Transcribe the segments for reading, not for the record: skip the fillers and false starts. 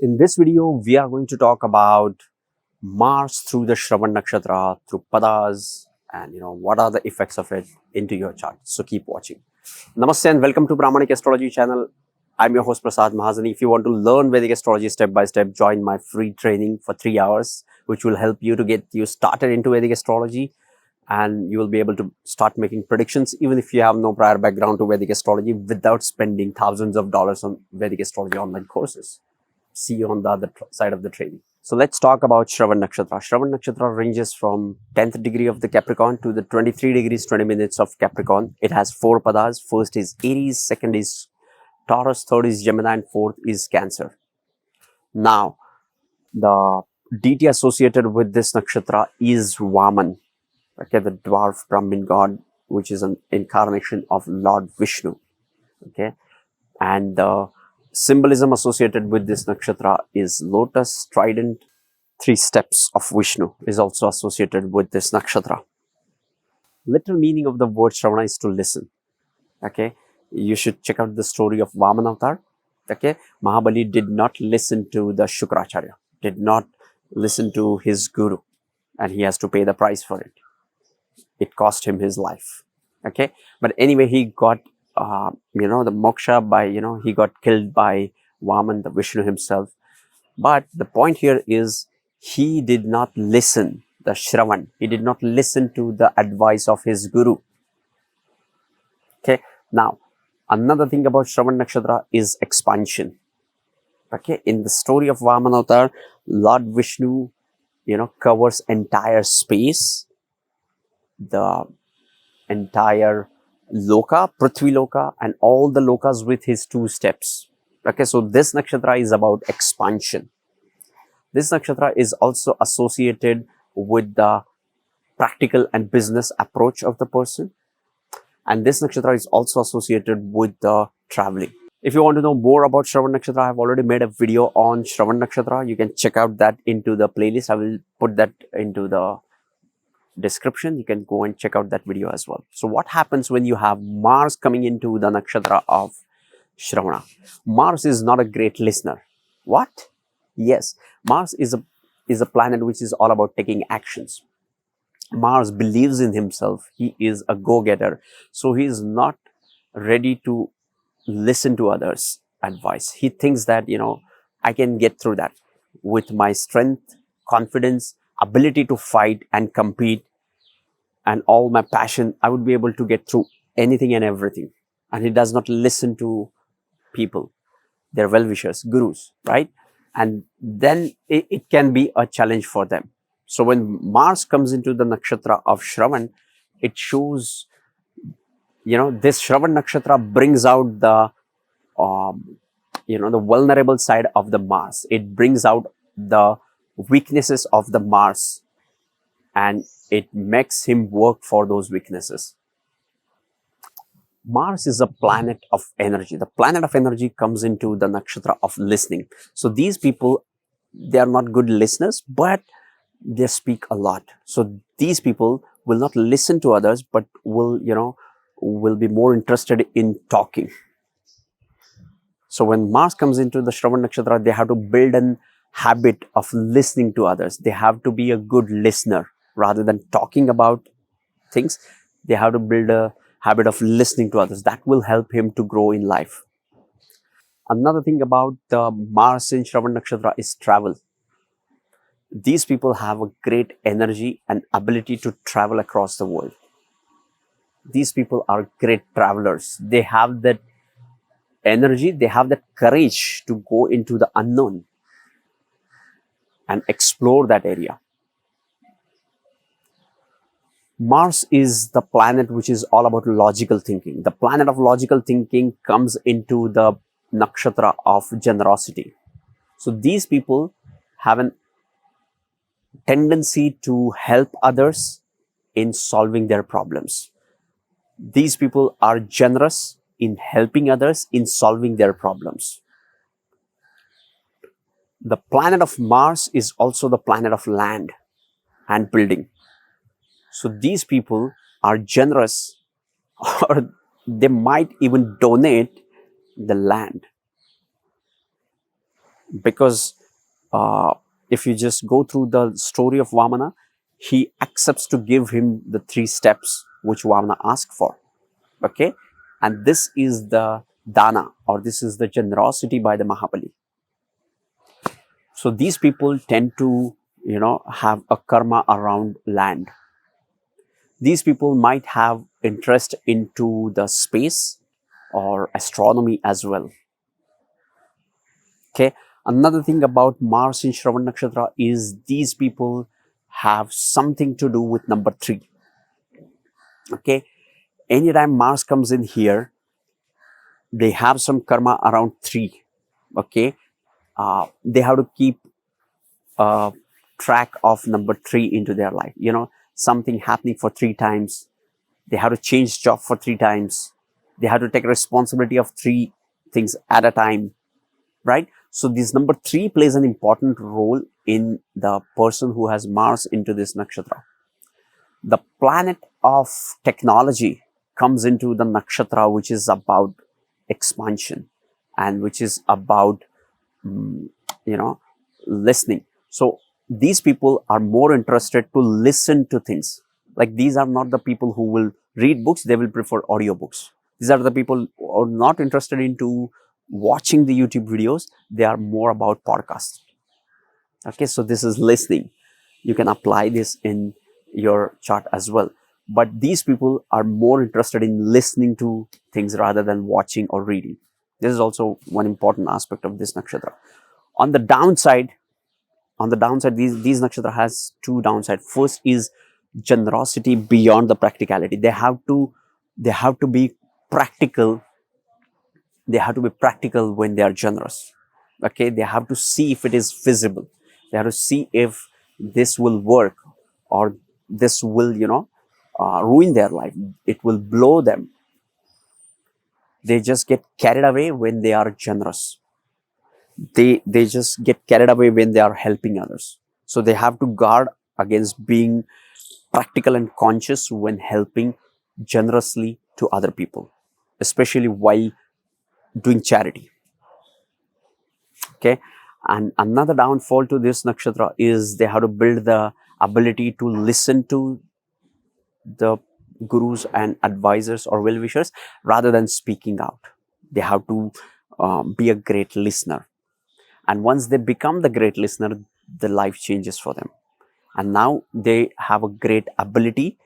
In this video, we are going to talk about Mars through the Shravan Nakshatra, through Padas, and what are the effects of it into your chart. So keep watching. Namaste and welcome to Brahmanic Astrology channel. I'm your host Prasad Mahazani. If you want to learn Vedic astrology step by step, join my free training for 3 hours, which will help you to get you started into Vedic astrology. And you will be able to start making predictions even if you have no prior background to Vedic astrology without spending thousands of dollars on Vedic astrology online courses. See you on the other side of the training. So let's talk about Shravan Nakshatra. Shravan Nakshatra ranges from 10th degree of the Capricorn to the 23 degrees 20 minutes of Capricorn. It has 4 padas. First is Aries, second is Taurus, third is Gemini, and fourth is Cancer. Now, the deity associated with this nakshatra is Vaman, okay, the dwarf Brahmin god, which is an incarnation of Lord Vishnu, okay, and the symbolism associated with this nakshatra is lotus, trident. 3 steps of Vishnu is also associated with this nakshatra. Literal meaning of the word Shravana is to listen. Okay, you should check out the story of Vaman avatar. Okay, Mahabali did not listen to the Shukracharya, did not listen to his guru, and he has to pay the price for it. It cost him his life. Okay, but anyway, he got the moksha by, he got killed by Vaman, the Vishnu himself. But the point here is he did not listen, the Shravan, he did not listen to the advice of his guru. Okay, now another thing about Shravan Nakshatra is expansion. Okay, in the story of Vaman avatar, Lord Vishnu, covers entire space, the entire Loka, Prithvi Loka, and all the Lokas with his 2 steps. Okay, so this nakshatra is about expansion. This nakshatra is also associated with the practical and business approach of the person. And this nakshatra is also associated with the traveling. If you want to know more about Shravan Nakshatra, I have already made a video on Shravan Nakshatra. You can check out that into the playlist. I will put that into the description. You can go and check out that video as well. So what happens when you have Mars coming into the nakshatra of Shravana? Mars is not a great listener. What? Yes, Mars is a planet which is all about taking actions. Mars believes in himself. He is a go-getter. So he is not ready to listen to others' advice. He thinks that, I can get through that with my strength, confidence, ability to fight and compete, and all my passion. I would be able to get through anything and everything. And he does not listen to people, their well-wishers, gurus, right? And then it can be a challenge for them. So when Mars comes into the nakshatra of Shravan, it shows, this Shravan nakshatra brings out the, the vulnerable side of the Mars. It brings out the weaknesses of the Mars, and it makes him work for those weaknesses. Mars is a planet of energy. The planet of energy comes into the nakshatra of listening. So these people, they are not good listeners, but they speak a lot. So these people will not listen to others, but will be more interested in talking. So when Mars comes into the Shravan nakshatra, they have to build an habit of listening to others. They have to be a good listener rather than talking about things. They have to build a habit of listening to others. That will help him to grow in life. Another thing about the Mars in Shravan nakshatra is travel. These people have a great energy and ability to travel across the world. These people are great travelers. They have that energy, they have that courage to go into the unknown and explore that area. Mars is the planet which is all about logical thinking. The planet of logical thinking comes into the nakshatra of generosity. So these people have a tendency to help others in solving their problems. These people are generous in helping others in solving their problems. The planet of Mars is also the planet of land and building. So these people are generous, or they might even donate the land. because if you just go through the story of Vamana, he accepts to give him the 3 steps which Vamana asked for. Okay, and this is the dana, or this is the generosity by the Mahabali. So these people tend to, have a karma around land. These people might have interest into the space or astronomy as well. Okay, another thing about Mars in Shravan Nakshatra is these people have something to do with number 3. Okay, anytime Mars comes in here, they have some karma around 3. Okay, they have to keep track of number 3 into their life. Something happening for 3 times. They have to change job for 3 times. They have to take responsibility of 3 things at a time, right? So this number 3 plays an important role in the person who has Mars into this nakshatra. The planet of technology comes into the nakshatra, which is about expansion and which is about, listening. So these people are more interested to listen to things. Like, these are not the people who will read books, they will prefer audiobooks. These are the people who are not interested into watching the YouTube videos, they are more about podcasts. Okay, so this is listening. You can apply this in your chart as well. But these people are more interested in listening to things rather than watching or reading. This is also one important aspect of this nakshatra. On the downside, these nakshatra has 2 downsides. First is generosity beyond the practicality. They have to be practical. They have to be practical when they are generous. Okay, they have to see if it is feasible. They have to see if this will work, or this will, ruin their life. It will blow them. They just get carried away when they are generous. They just get carried away when they are helping others. So they have to guard against being practical and conscious when helping generously to other people, especially while doing charity. Okay, and another downfall to this nakshatra is they have to build the ability to listen to the gurus and advisors or well-wishers rather than speaking out. They have to be a great listener. And once they become the great listener, the life changes for them. And now they have a great ability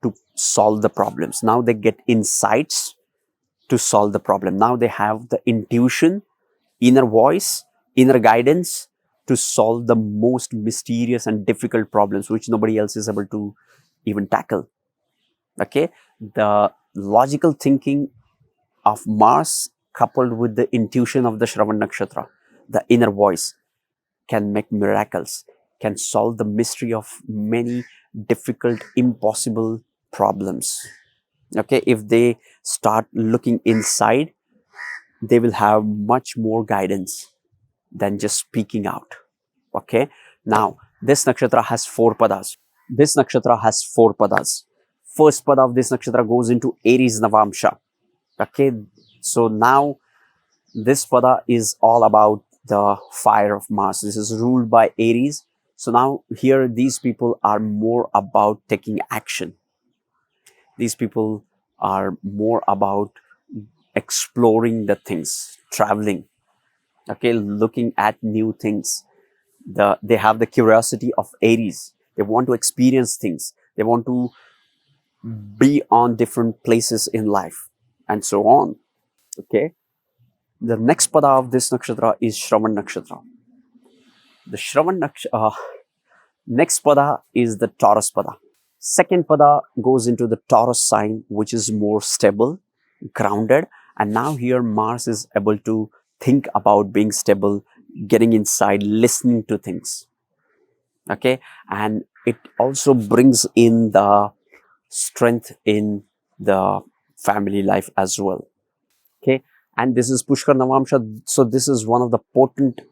to solve the problems. Now they get insights to solve the problem. Now they have the intuition, inner voice, inner guidance to solve the most mysterious and difficult problems which nobody else is able to even tackle. Okay, the logical thinking of Mars coupled with the intuition of the Shravan Nakshatra, the inner voice, can make miracles, can solve the mystery of many difficult, impossible problems. Okay, if they start looking inside, they will have much more guidance than just speaking out. Okay, now this nakshatra has 4 padas. This nakshatra has 4 padas. First pada of this nakshatra goes into Aries Navamsha. Okay, so now this pada is all about the fire of Mars. This is ruled by Aries. So now here these people are more about taking action. These people are more about exploring the things, traveling, okay, looking at new things. They have the curiosity of Aries. They want to experience things. They want to be on different places in life and so on. Okay. The next pada of this nakshatra is Shravan Nakshatra. The Shravan Nakshatra, next pada is the Taurus pada. Second pada goes into the Taurus sign, which is more stable, grounded. And now here Mars is able to think about being stable, getting inside, listening to things. Okay. And it also brings in the strength in the family life as well. Okay. And this is Pushkar Navamsha. So this is one of the potent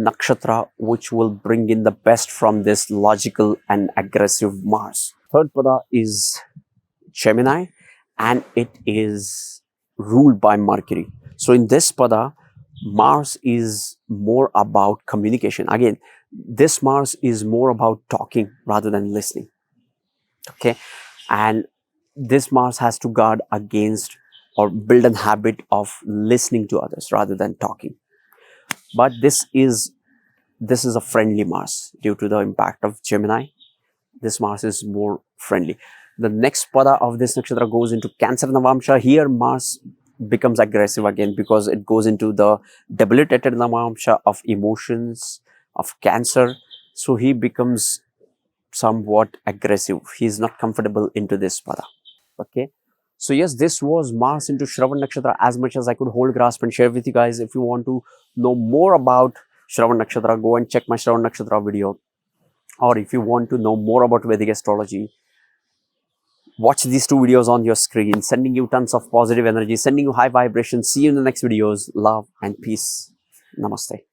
nakshatra which will bring in the best from this logical and aggressive Mars. Third pada is Gemini, and it is ruled by Mercury. So in this pada, Mars is more about communication. Again, this Mars is more about talking rather than listening. Okay, and this Mars has to guard against or build a habit of listening to others rather than talking. But this is a friendly Mars due to the impact of Gemini. This Mars is more friendly. The next pada of this nakshatra goes into Cancer Navamsha. Here Mars becomes aggressive again because it goes into the debilitated Navamsha of emotions of Cancer. So he becomes somewhat aggressive. He is not comfortable into this pada. Okay. So yes, this was Mars into Shravan Nakshatra as much as I could hold, grasp and share with you guys. If you want to know more about Shravan Nakshatra, go and check my Shravan Nakshatra video. Or if you want to know more about Vedic astrology, watch these two videos on your screen, sending you tons of positive energy, sending you high vibrations. See you in the next videos. Love and peace. Namaste.